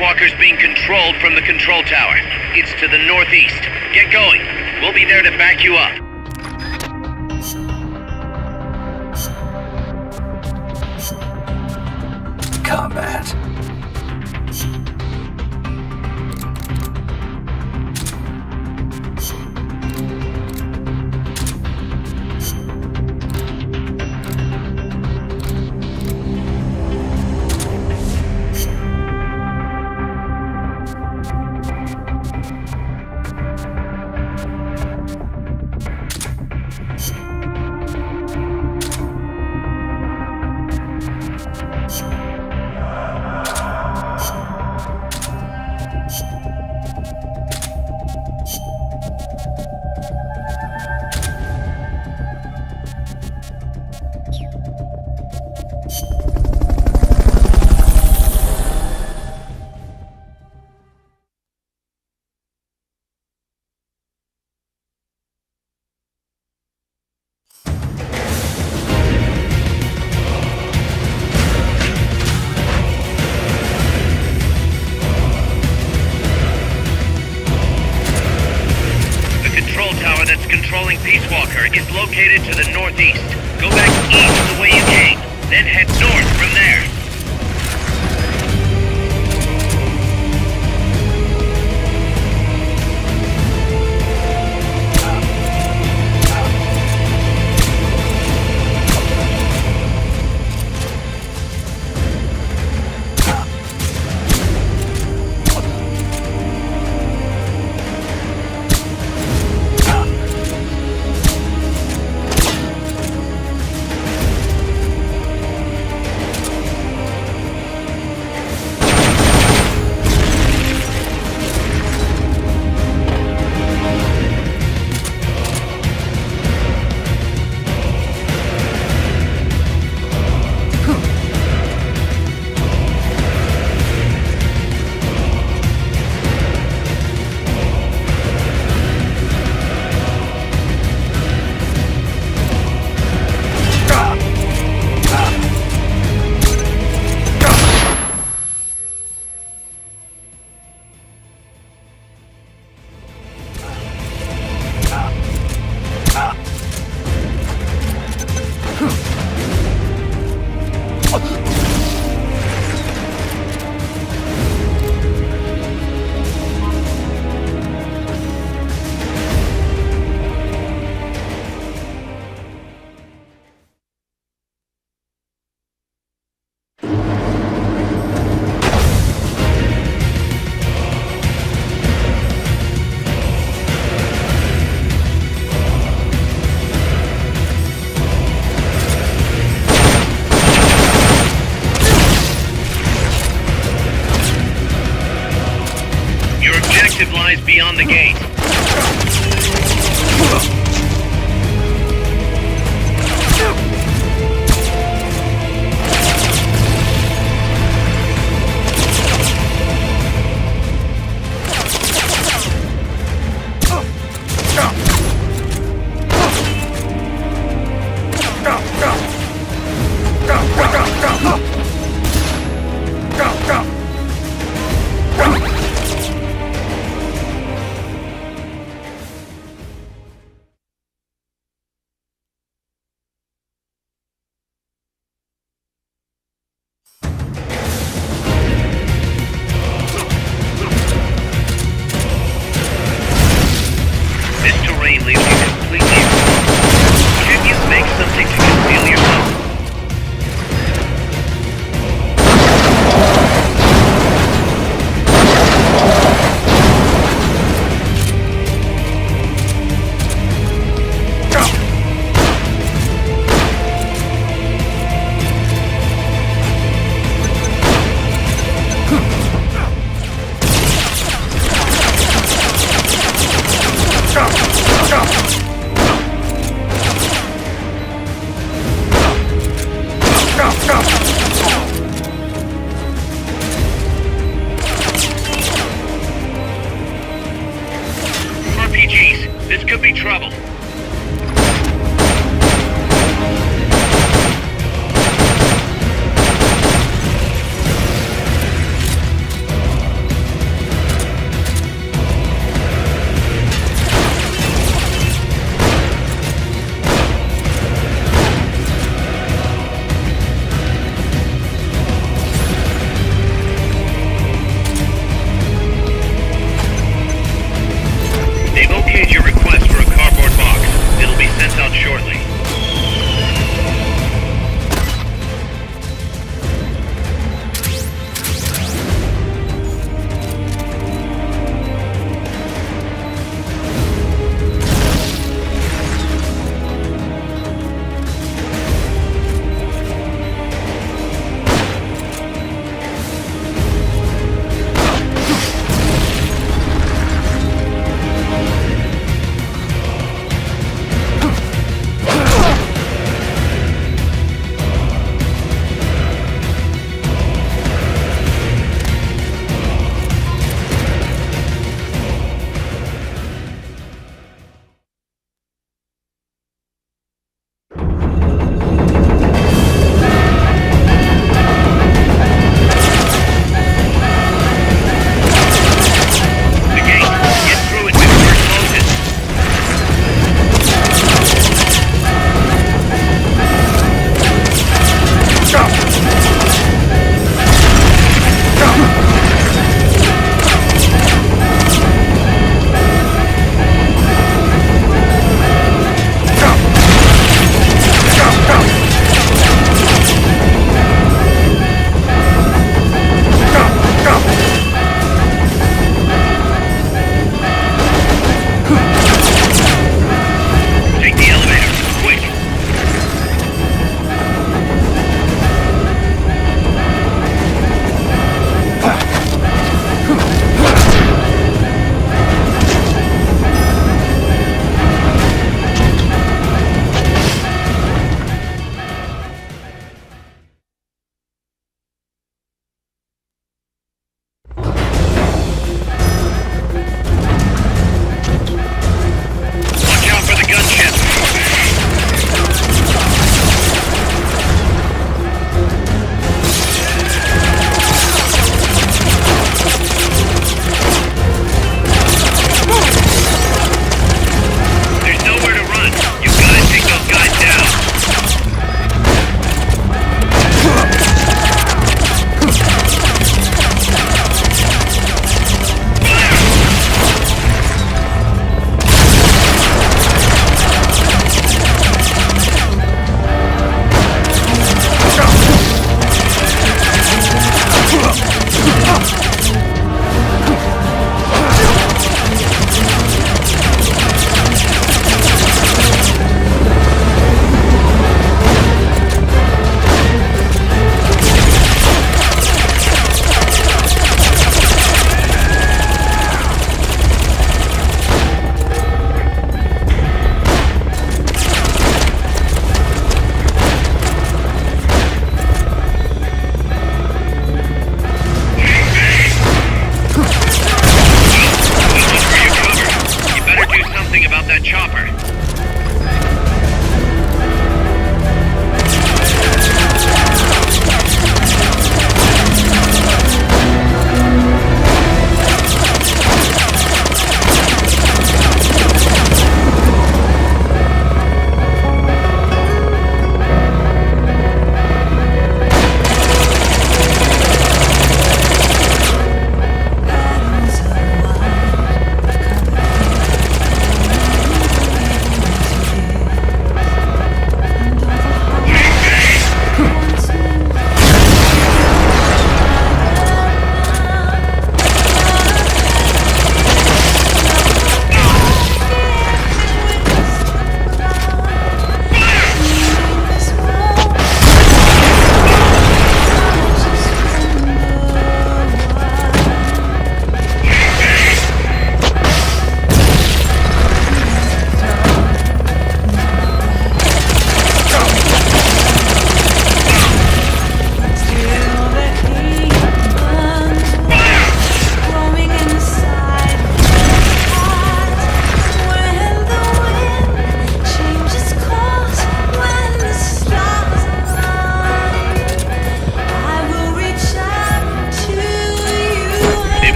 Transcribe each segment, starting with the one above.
Walker's being controlled from the control tower. It's to the northeast. Get going. We'll be there to back you up. Combat. That's controlling Peace Walker is located to the northeast. Go back east the way you came, then head north from there. Lies beyond the gate. RPGs, this could be trouble.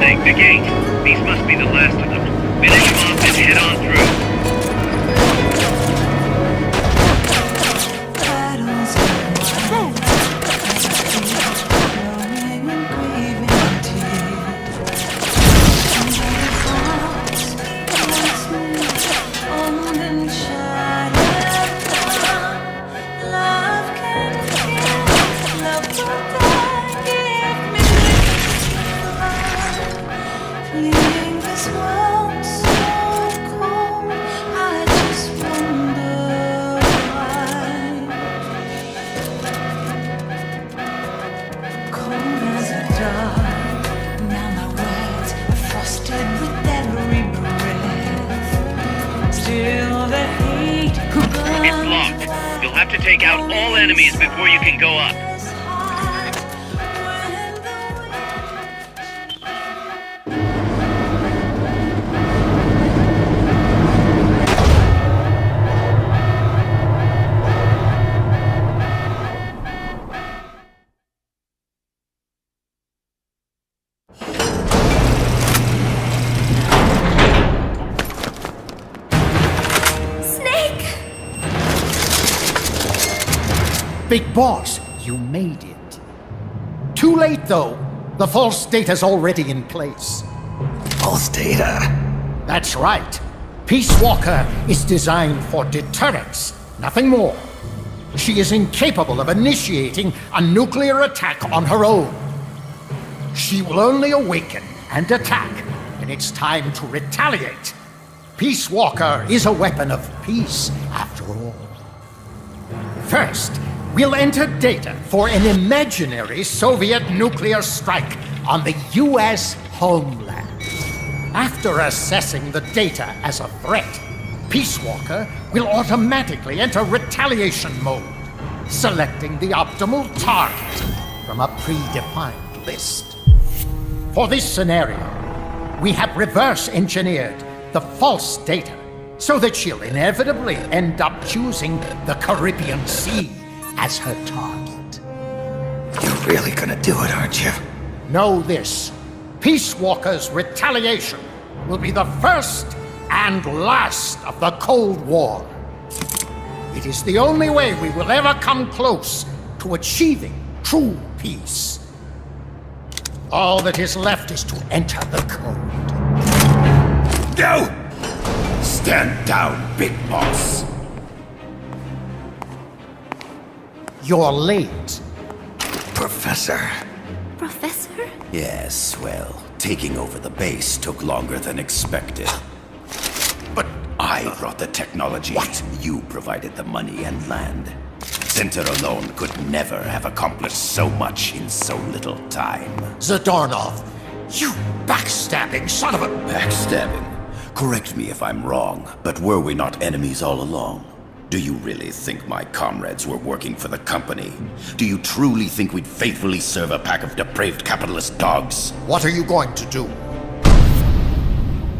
saying, the gate. These must be the last of them. Finish them off and head on through. Have to take out all enemies before you can go up. Big Boss, you made it. Too late, though. The false data's already in place. False data? That's right. Peace Walker is designed for deterrence, nothing more. She is incapable of initiating a nuclear attack on her own. She will only awaken and attack when it's time to retaliate. Peace Walker is a weapon of peace, after all. First, we'll enter data for an imaginary Soviet nuclear strike on the US homeland. After assessing the data as a threat, Peace Walker will automatically enter retaliation mode, selecting the optimal target from a predefined list. For this scenario, we have reverse engineered the false data so that she'll inevitably end up choosing the Caribbean Sea as her target. You're really gonna do it, aren't you? Know this. Peace Walker's retaliation will be the first and last of the Cold War. It is the only way we will ever come close to achieving true peace. All that is left is to enter the code. Go! Stand down, Big Boss. You're late. Professor. Professor? Yes, well, taking over the base took longer than expected. But I brought the technology. What? You provided the money and land. Center alone could never have accomplished so much in so little time. Zadornov, you backstabbing son of a... Backstabbing? Correct me if I'm wrong, but were we not enemies all along? Do you really think my comrades were working for the company? Do you truly think we'd faithfully serve a pack of depraved capitalist dogs? What are you going to do?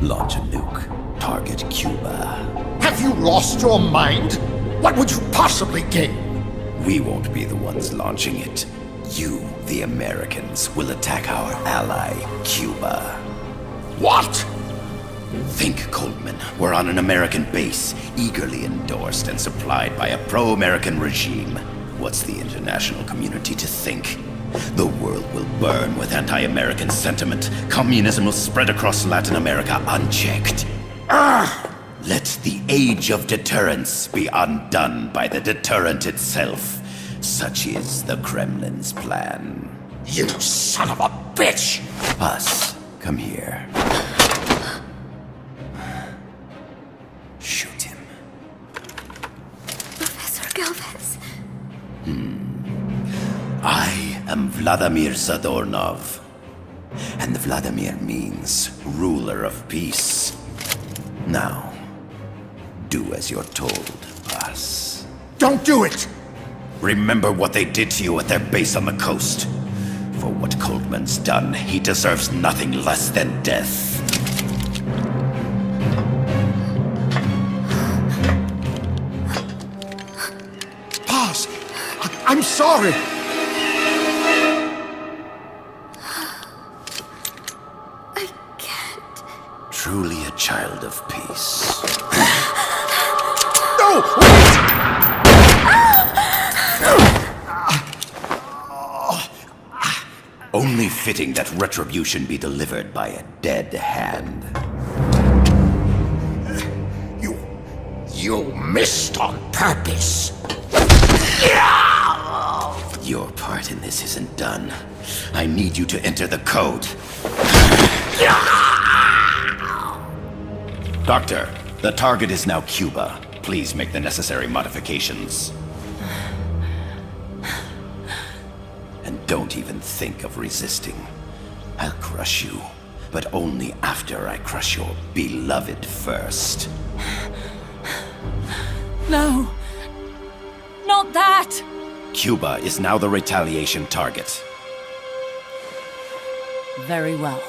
Launch a nuke. Target Cuba. Have you lost your mind? What would you possibly gain? We won't be the ones launching it. You, the Americans, will attack our ally, Cuba. What? Think, Coldman. We're on an American base, eagerly endorsed and supplied by a pro-American regime. What's the international community to think? The world will burn with anti-American sentiment. Communism will spread across Latin America unchecked. Let the age of deterrence be undone by the deterrent itself. Such is the Kremlin's plan. You son of a bitch! Us, come here. Shoot him. Professor Galvez. I am Vladimir Zadornov. And Vladimir means ruler of peace. Now, do as you're told, boss. Don't do it! Remember what they did to you at their base on the coast. For what Coldman's done, he deserves nothing less than death. Boss, I'm sorry. I'm truly a child of peace. No! Wait! Only fitting that retribution be delivered by a dead hand. You missed on purpose. Your part in this isn't done. I need you to enter the code. Doctor, the target is now Cuba. Please make the necessary modifications. And don't even think of resisting. I'll crush you, but only after I crush your beloved first. No. Not that! Cuba is now the retaliation target. Very well.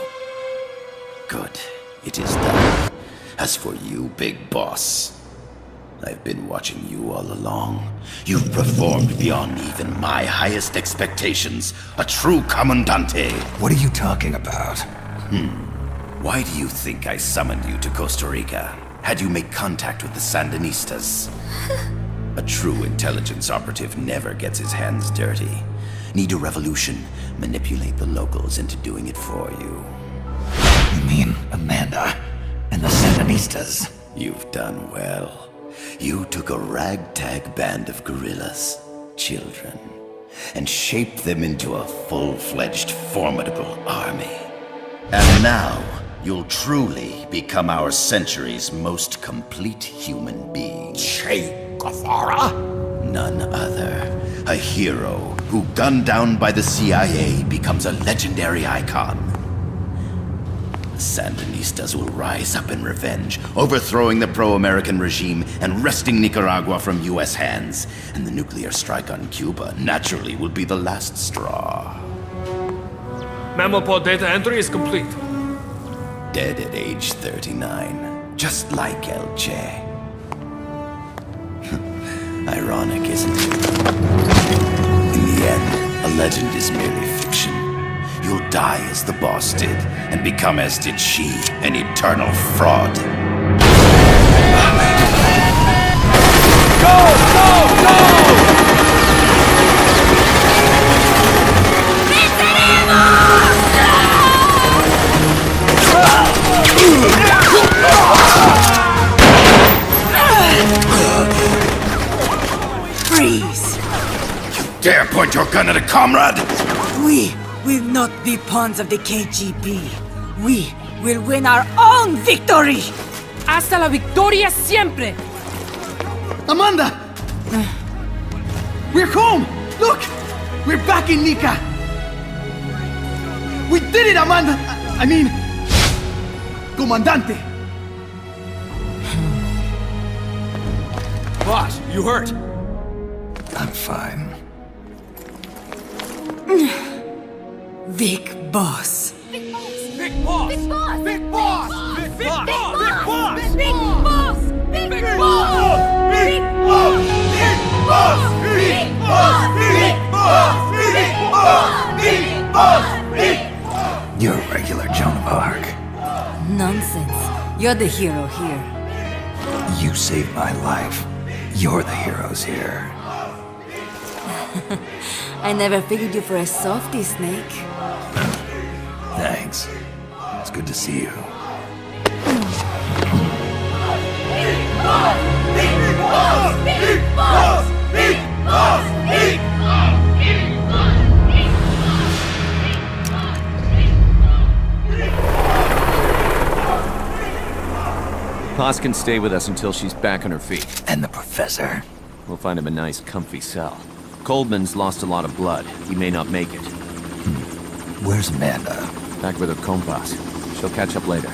Good. It is done. As for you, Big Boss, I've been watching you all along. You've performed beyond even my highest expectations. A true Comandante. What are you talking about? Why do you think I summoned you to Costa Rica? Had you make contact with the Sandinistas? A true intelligence operative never gets his hands dirty. Need a revolution, manipulate the locals into doing it for you. You mean Amanda and the Sandinistas? You've done well. You took a ragtag band of guerrillas, children, and shaped them into a full-fledged, formidable army. And now, you'll truly become our century's most complete human being. Che Guevara? None other. A hero who, gunned down by the CIA, becomes a legendary icon. The Sandinistas will rise up in revenge, overthrowing the pro-American regime and wresting Nicaragua from US hands. And the nuclear strike on Cuba naturally will be the last straw. Mammal data entry is complete. Dead at age 39, just like El Che. Ironic, isn't it? In the end, a legend is merely fiction. You'll die as the boss did, and become as did she, an eternal fraud. Freeze! Dare point your gun at a comrade? We will not be pawns of the KGB. We will win our own victory! Hasta la victoria siempre! Amanda! We're home! Look! We're back in Nica! We did it, Amanda! I mean... Comandante! Boss, you hurt? I'm fine. Big Boss. Big boss! Big boss! Big boss! Big boss! Big boss! Big boss! Big boss! Big Big boss! boss! Big boss! Big boss! You're a regular Joan of Arc. Nonsense. You're the hero here. You saved my life. You're the heroes here. I never figured you for a softie, Snake. Thanks. It's good to see you. Paz can stay with us until she's back on her feet. And the professor? We'll find him a nice, comfy cell. Coldman's lost a lot of blood. He may not make it. Where's Amanda? Back with her compas. She'll catch up later.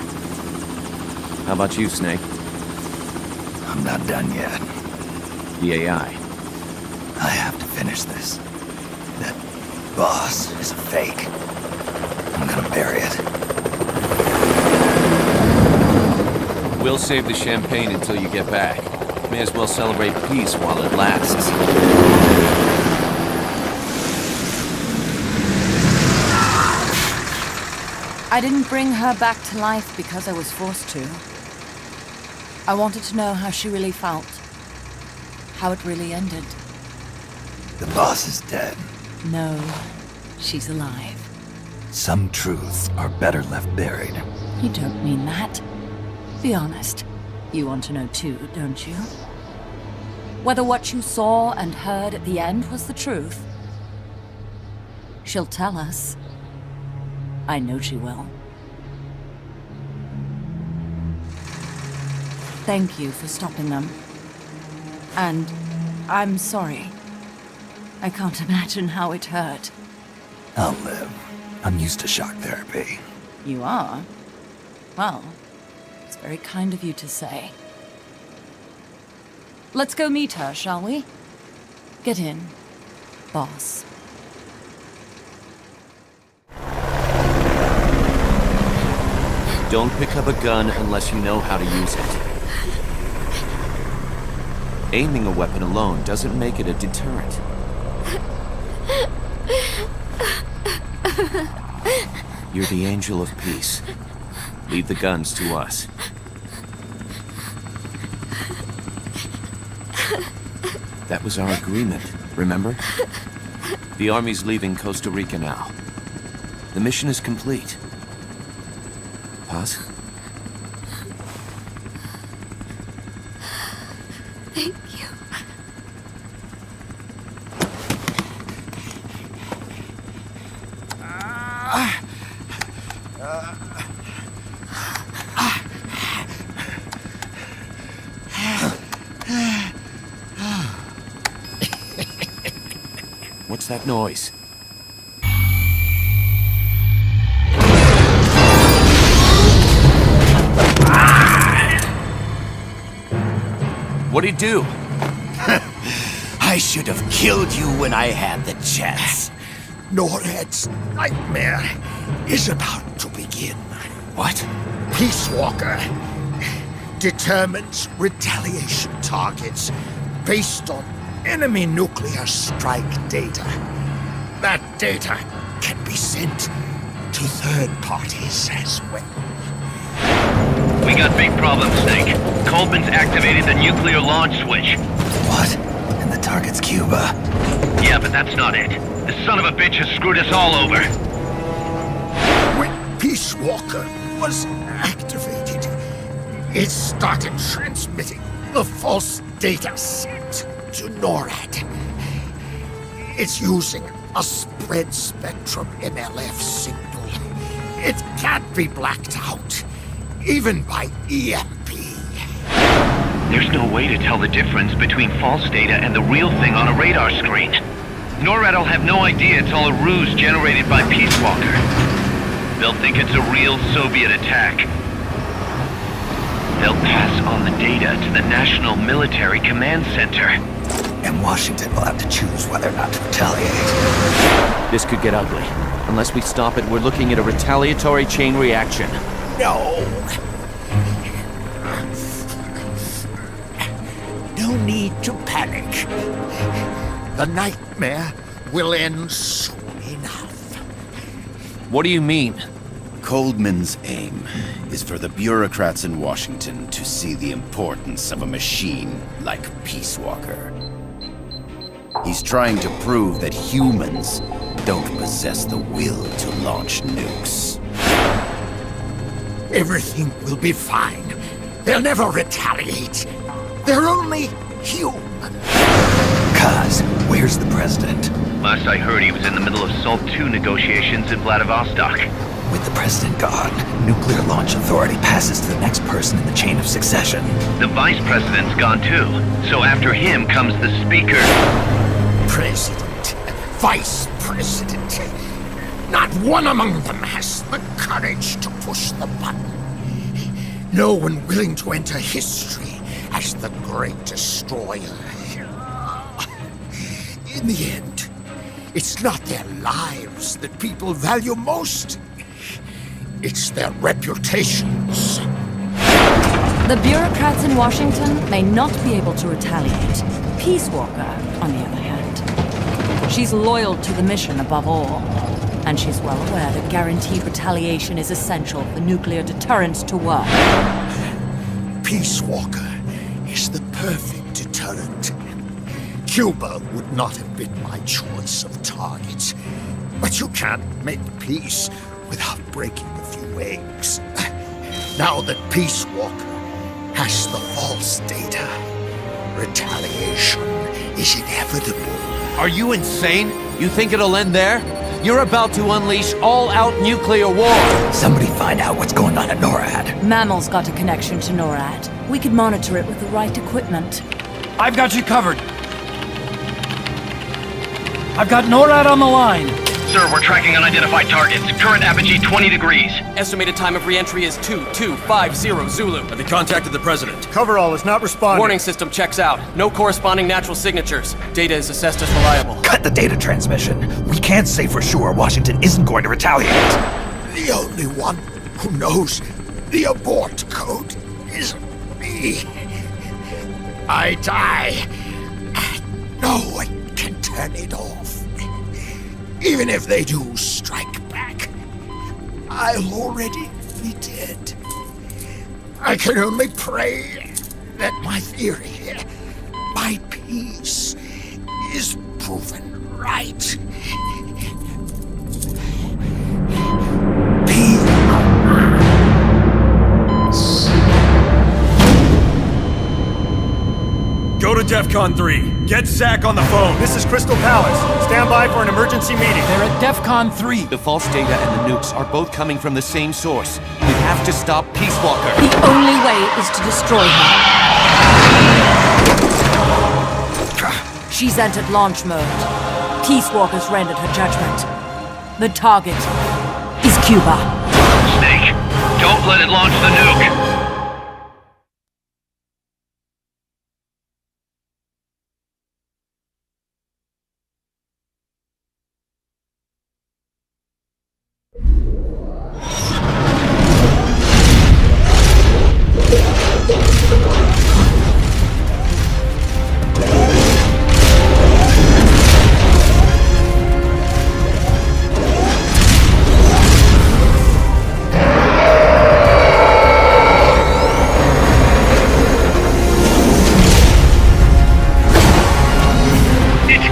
How about you, Snake? I'm not done yet. The AI. I have to finish this. That boss is a fake. I'm gonna bury it. We'll save the champagne until you get back. May as well celebrate peace while it lasts. I didn't bring her back to life because I was forced to. I wanted to know how she really felt. How it really ended. The boss is dead. No, she's alive. Some truths are better left buried. You don't mean that. Be honest. You want to know too, don't you? Whether what you saw and heard at the end was the truth. She'll tell us. I know she will. Thank you for stopping them. And I'm sorry. I can't imagine how it hurt. I'll live. I'm used to shock therapy. You are? Well, it's very kind of you to say. Let's go meet her, shall we? Get in, boss. Don't pick up a gun unless you know how to use it. Aiming a weapon alone doesn't make it a deterrent. You're the angel of peace. Leave the guns to us. That was our agreement, remember? The army's leaving Costa Rica now. The mission is complete. Paz? Thank you. What's that noise? What'd he do? I should have killed you when I had the chance. NORAD's nightmare is about to begin. What? Peace Walker determines retaliation targets based on enemy nuclear strike data. That data can be sent to third parties as well. We got big problems, Snake. Coleman's activated the nuclear launch switch. What? And the target's Cuba? Yeah, but that's not it. The son of a bitch has screwed us all over. When Peace Walker was activated, it started transmitting the false data set to NORAD. It's using a spread spectrum MLF signal. It can't be blacked out, even by EMP. There's no way to tell the difference between false data and the real thing on a radar screen. NORAD will have no idea it's all a ruse generated by Peace Walker. They'll think it's a real Soviet attack. They'll pass on the data to the National Military Command Center. And Washington will have to choose whether or not to retaliate. This could get ugly. Unless we stop it, we're looking at a retaliatory chain reaction. No. No need to panic. The nightmare will end soon enough. What do you mean? Coldman's aim is for the bureaucrats in Washington to see the importance of a machine like Peace Walker. He's trying to prove that humans don't possess the will to launch nukes. Everything will be fine. They'll never retaliate. They're only human. Kaz, where's the president? Last I heard, he was in the middle of SALT II negotiations in Vladivostok. With the president gone, Nuclear Launch Authority passes to the next person in the chain of succession. The vice president's gone too. So after him comes the speaker. President, vice president. Not one among them has the courage to push the button. No one willing to enter history as the great destroyer. In the end, it's not their lives that people value most. It's their reputations. The bureaucrats in Washington may not be able to retaliate. Peace Walker, on the other hand. She's loyal to the mission above all. And she's well aware that guaranteed retaliation is essential for nuclear deterrence to work. Peace Walker is the perfect deterrent. Cuba would not have been my choice of target. But you can't make peace without breaking a few eggs. Now that Peace Walker has the false data, retaliation is inevitable. Are you insane? You think it'll end there? You're about to unleash all-out nuclear war! Somebody find out what's going on at NORAD. Mammal's got a connection to NORAD. We could monitor it with the right equipment. I've got you covered. I've got NORAD on the line. Sir, we're tracking unidentified targets. Current apogee 20 degrees. Estimated time of re-entry is 2250 Zulu. Have they contacted the President? Coverall is not responding. Warning system checks out. No corresponding natural signatures. Data is assessed as reliable. Cut the data transmission. We can't say for sure Washington isn't going to retaliate. The only one who knows the abort code is me. I die. No one can turn it off. Even if they do strike back, I'll already be dead. I can only pray that my theory, my peace, is proven right. Go to DEFCON 3. Get Zach on the phone. This is Crystal Palace. Stand by for an emergency meeting. They're at DEFCON 3. The false data and the nukes are both coming from the same source. We have to stop Peace Walker. The only way is to destroy her. She's entered launch mode. Peace Walker's rendered her judgment. The target is Cuba. Snake, don't let it launch the nuke.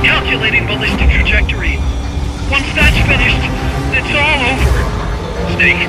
Calculating ballistic trajectory. Once that's finished, it's all over. Snake,